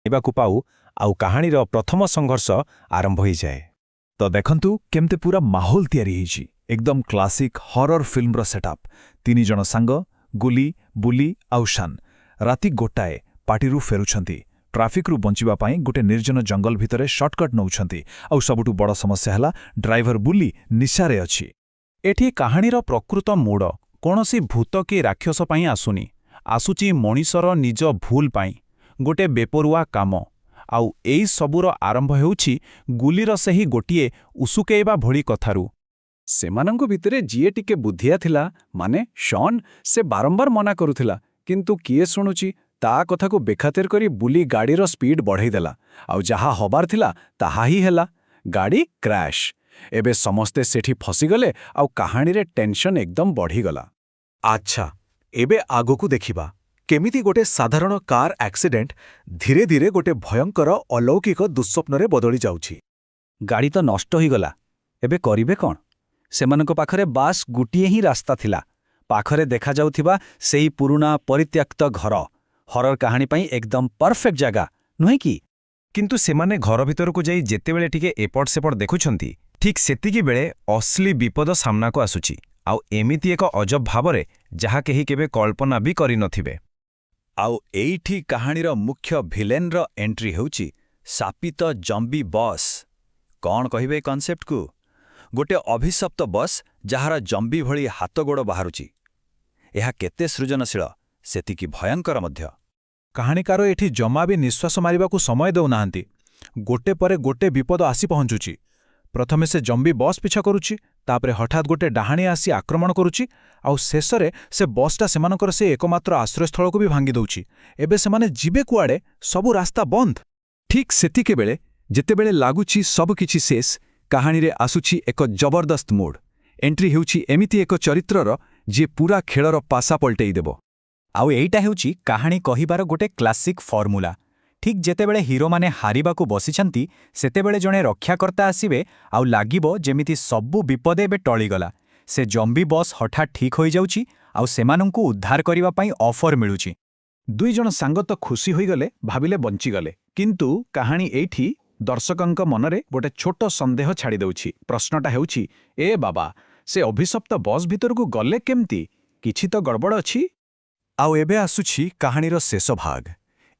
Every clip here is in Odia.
ଜାଣିବାକୁ ପାଉ ଆଉ କାହାଣୀର ପ୍ରଥମ ସଂଘର୍ଷ ଆରମ୍ଭ ହୋଇଯାଏ। ତ ଦେଖନ୍ତୁ କେମିତି ପୁରା ମାହୋଲ ତିଆରି ହେଇଛି, ଏକଦମ କ୍ଲାସିକ୍ ହରର ଫିଲ୍ମର ସେଟଅପ୍। 3 ଜଣ ସାଙ୍ଗ ଗୁଲି, ବୁଲି ଆଉ ଶାନ୍ ରାତି 1ଟାଏ ପାର୍ଟିରୁ ଫେରୁଛନ୍ତି। ଟ୍ରାଫିକ୍ରୁ ବଞ୍ଚିବା ପାଇଁ ଗୋଟେ ନିର୍ଜନ ଜଙ୍ଗଲ ଭିତରେ ସର୍ଟକଟ୍ ନେଉଛନ୍ତି। ଆଉ ସବୁଠୁ ବଡ଼ ସମସ୍ୟା ହେଲା ଡ୍ରାଇଭର ବୁଲି ନିଶାରେ ଅଛି। ଏଠି କାହାଣୀର ପ୍ରକୃତ ମୋଡ଼ କୌଣସି ଭୂତ କି ରାକ୍ଷସ ପାଇଁ ଆସୁନି, ଆସୁଛି ମଣିଷର ନିଜ ଭୁଲ ପାଇଁ, ଗୋଟେ ବେପରୁଆ କାମ। ଆଉ ଏଇ ସବୁର ଆରମ୍ଭ ହେଉଛି ଗୁଲିର ସେହି ଗୋଟିଏ ଉସୁକେଇବା ଭଳି କଥାରୁ। ସେମାନଙ୍କ ଭିତରେ ଯିଏ ଟିକେ ବୁଦ୍ଧିଆ ଥିଲା, ମାନେ ଶନ୍, ସେ ବାରମ୍ବାର ମନା କରୁଥିଲା, କିନ୍ତୁ କିଏ ଶୁଣୁଛି? ତା କଥାକୁ ବେଖାତିର କରି ବୁଲି ଗାଡ଼ିର ସ୍ପିଡ୍ ବଢ଼େଇଦେଲା। ଆଉ ଯାହା ହବାର ଥିଲା ତାହା ହିଁ ହେଲା, ଗାଡ଼ି କ୍ରାଶ୍। ଏବେ ସମସ୍ତେ ସେଠି ଫସିଗଲେ ଆଉ କାହାଣୀରେ ଟେନସନ୍ ଏକଦମ ବଢ଼ିଗଲା। ଆଚ୍ଛା, ଏବେ ଆଗକୁ ଦେଖିବା କେମିତି ଗୋଟେ ସାଧାରଣ କାର୍ ଆକ୍ସିଡେଣ୍ଟ ଧୀରେ ଧୀରେ ଗୋଟେ ଭୟଙ୍କର ଅଲୌକିକ ଦୁଃସ୍ୱପ୍ନରେ ବଦଳି ଯାଉଛି। ଗାଡ଼ି ତ ନଷ୍ଟ ହୋଇଗଲା, ଏବେ କରିବେ କ'ଣ? ସେମାନଙ୍କ ପାଖରେ ବାସ୍ ଗୋଟିଏ ହିଁ ରାସ୍ତା ଥିଲା, ପାଖରେ ଦେଖାଯାଉଥିବା ସେଇ ପୁରୁଣା ପରିତ୍ୟକ୍ତ ଘର। ହରର କାହାଣୀ ପାଇଁ ଏକଦମ ପରଫେକ୍ଟ ଜାଗା, ନୁହେଁ କି? କିନ୍ତୁ ସେମାନେ ଘର ଭିତରକୁ ଯାଇ ଯେତେବେଳେ ଟିକେ ଏପଟ ସେପଟ ଦେଖୁଛନ୍ତି, ଠିକ୍ ସେତିକି ବେଳେ ଅସଲି ବିପଦ ସାମ୍ନାକୁ ଆସୁଛି। ଆଉ ଏମିତି ଏକ ଅଜବ ଭାବରେ ଯାହା କେହି କେବେ କଳ୍ପନା ବି କରିନଥିବେ। ଆଉ ଏଇଠି କାହାଣୀର ମୁଖ୍ୟ ଭିଲେନ୍ର ଏଣ୍ଟ୍ରି ହେଉଛି ଶାପିତ ଜମ୍ବି ବସ୍। କ'ଣ କହିବେ ଏ କନସେପ୍ଟକୁ? ଗୋଟେ ଅଭିଶପ୍ତ ବସ୍ ଯାହାର ଜମ୍ବି ଭଳି ହାତଗୋଡ଼ ବାହାରୁଛି। ଏହା କେତେ ସୃଜନଶୀଳ, ସେତିକି ଭୟଙ୍କର ମଧ୍ୟ। କାହାଣୀକାର ଏଠି ଜମା ବି ନିଶ୍ୱାସ ମାରିବାକୁ ସମୟ ଦେଉନାହାନ୍ତି। ଗୋଟେ ପରେ ଗୋଟେ ବିପଦ ଆସି ପହଞ୍ଚୁଛି। ପ୍ରଥମେ ସେ ଜମ୍ବି ବସ୍ ପିଛା କରୁଛି, ତାପରେ ହଠାତ୍ ଗୋଟେ ଡାହାଣୀ ଆସି ଆକ୍ରମଣ କରୁଛି, ଆଉ ଶେଷରେ ସେ ବସ୍ଟା ସେମାନଙ୍କର ସେ ଏକମାତ୍ର ଆଶ୍ରୟସ୍ଥଳକୁ ବି ଭାଙ୍ଗି ଦେଉଛି। ଏବେ ସେମାନେ ଯିବେ କୁଆଡ଼େ? ସବୁ ରାସ୍ତା ବନ୍ଦ। ଠିକ୍ ସେତିକିବେଳେ ଯେତେବେଳେ ଲାଗୁଛି ସବୁକିଛି ଶେଷ, କାହାଣୀରେ ଆସୁଛି ଏକ ଜବରଦସ୍ତ ମୋଡ଼। ଏଣ୍ଟ୍ରି ହେଉଛି ଏମିତି ଏକ ଚରିତ୍ରର ଯିଏ ପୁରା ଖେଳର ପାସା ପଲଟେଇ ଦେବ। ଆଉ ଏଇଟା ହେଉଛି କାହାଣୀ କହିବାର ଗୋଟେ କ୍ଲାସିକ୍ ଫର୍ମୁଲା। ଠିକ୍ ଯେତେବେଳେ ହିରୋମାନେ ହାରିବାକୁ ବସିଛନ୍ତି, ସେତେବେଳେ ଜଣେ ରକ୍ଷାକର୍ତ୍ତା ଆସିବେ ଆଉ ଲାଗିବ ଯେମିତି ସବୁ ବିପଦ ଏବେ ଟଳିଗଲା। ସେ ଜମ୍ବି ବସ୍ ହଠାତ୍ ଠିକ୍ ହୋଇଯାଉଛି ଆଉ ସେମାନଙ୍କୁ ଉଦ୍ଧାର କରିବା ପାଇଁ ଅଫର ମିଳୁଛି। 2 ଜଣ ସାଙ୍ଗ ତ ଖୁସି ହୋଇଗଲେ, ଭାବିଲେ ବଞ୍ଚିଗଲେ। କିନ୍ତୁ କାହାଣୀ ଏଇଠି ଦର୍ଶକଙ୍କ ମନରେ ଗୋଟେ ଛୋଟ ସନ୍ଦେହ ଛାଡ଼ି ଦେଉଛି। ପ୍ରଶ୍ନଟା ହେଉଛି, ଏ ବାବା, ସେ ଅଭିଶପ୍ତ ବସ୍ ଭିତରକୁ ଗଲେ କେମିତି? କିଛି ତ ଗଡ଼ବଡ଼ ଅଛି। ଆଉ ଏବେ ଆସୁଛି କାହାଣୀର ଶେଷ ଭାଗ।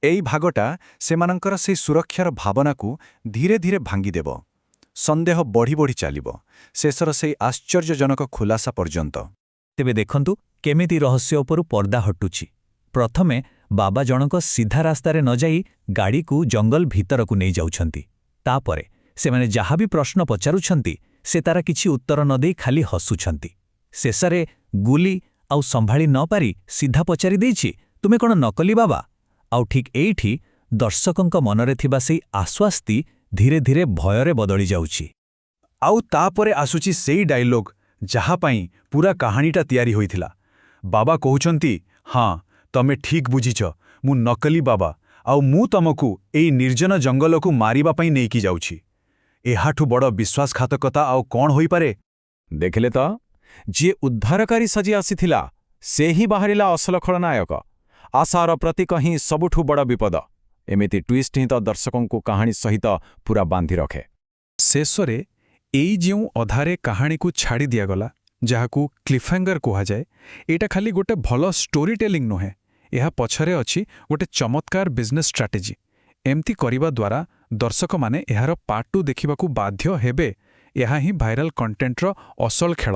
ଏଇ ଭାଗଟା ସେମାନଙ୍କର ସେଇ ସୁରକ୍ଷାର ଭାବନାକୁ ଧୀରେ ଧୀରେ ଭାଙ୍ଗିଦେବ। ସନ୍ଦେହ ବଢ଼ି ବଢ଼ି ଚାଲିବ, ଶେଷର ସେଇ ଆଶ୍ଚର୍ଯ୍ୟଜନକ ଖୁଲାସା ପର୍ଯ୍ୟନ୍ତ। ତେବେ ଦେଖନ୍ତୁ କେମିତି ରହସ୍ୟ ଉପରୁ ପର୍ଦ୍ଦା ହଟୁଛି। ପ୍ରଥମେ ବାବା ଜଣକ ସିଧା ରାସ୍ତାରେ ନ ଯାଇ ଗାଡ଼ିକୁ ଜଙ୍ଗଲ ଭିତରକୁ ନେଇ ଯାଉଛନ୍ତି। ତାପରେ ସେମାନେ ଯାହା ବି ପ୍ରଶ୍ନ ପଚାରୁଛନ୍ତି, ସେ ତାର କିଛି ଉତ୍ତର ନ ଦେଇ ଖାଲି ହସୁଛନ୍ତି। ଶେଷରେ ଗୁଲି ଆଉ ସମ୍ଭାଳି ନ ପାରି ସିଧା ପଚାରି ଦେଇଛି, ତୁମେ କ'ଣ ନକଲି ବାବା? ଆଉ ଠିକ୍ ଏଇଠି ଦର୍ଶକଙ୍କ ମନରେ ଥିବା ସେଇ ଆଶ୍ୱାସ୍ତି ଧୀରେ ଧୀରେ ଭୟରେ ବଦଳି ଯାଉଛି। ଆଉ ତାପରେ ଆସୁଛି ସେଇ ଡାଇଲଗ୍ ଯାହା ପାଇଁ ପୁରା କାହାଣୀଟା ତିଆରି ହୋଇଥିଲା। ବାବା କହୁଛନ୍ତି, ହଁ, ତମେ ଠିକ୍ ବୁଝିଛ, ମୁଁ ନକଲି ବାବା, ଆଉ ମୁଁ ତମକୁ ଏଇ ନିର୍ଜନ ଜଙ୍ଗଲକୁ ମାରିବା ପାଇଁ ନେଇକି ଯାଉଛି। ଏହାଠୁ ବଡ଼ ବିଶ୍ୱାସଘାତକତା ଆଉ କ'ଣ ହୋଇପାରେ? ଦେଖିଲେ ତ, ଯିଏ ଉଦ୍ଧାରକାରୀ ସାଜି ଆସିଥିଲା, ସେ ହିଁ ବାହାରିଲା ଅସଲ ଖଳନାୟକ। ଆଶାର ପ୍ରତୀକ ହିଁ ସବୁଠୁ ବଡ଼ ବିପଦ। ଏମିତି ଟ୍ୱିଷ୍ଟ ହିଁ ତ ଦର୍ଶକଙ୍କୁ କାହାଣୀ ସହିତ ପୁରା ବାନ୍ଧି ରଖେ। ଶେଷରେ ଏଇ ଯେଉଁ ଅଧାରେ କାହାଣୀକୁ ଛାଡ଼ି ଦିଆଗଲା, ଯାହାକୁ କ୍ଲିଫ୍ହ୍ୟାଙ୍ଗର କୁହାଯାଏ, ଏଇଟା ଖାଲି ଗୋଟେ ଭଲ ଷ୍ଟୋରି ଟେଲିଂ ନୁହେଁ, ଏହା ପଛରେ ଅଛି ଗୋଟେ ଚମତ୍କାର ବିଜନେସ୍ ଷ୍ଟ୍ରାଟେଜି। ଏମିତି କରିବା ଦ୍ୱାରା ଦର୍ଶକମାନେ ଏହାର ପାର୍ଟ 2 ଦେଖିବାକୁ ବାଧ୍ୟ ହେବେ। ଏହା ହିଁ ଭାଇରାଲ କଣ୍ଟେଣ୍ଟର ଅସଲ ଖେଳ।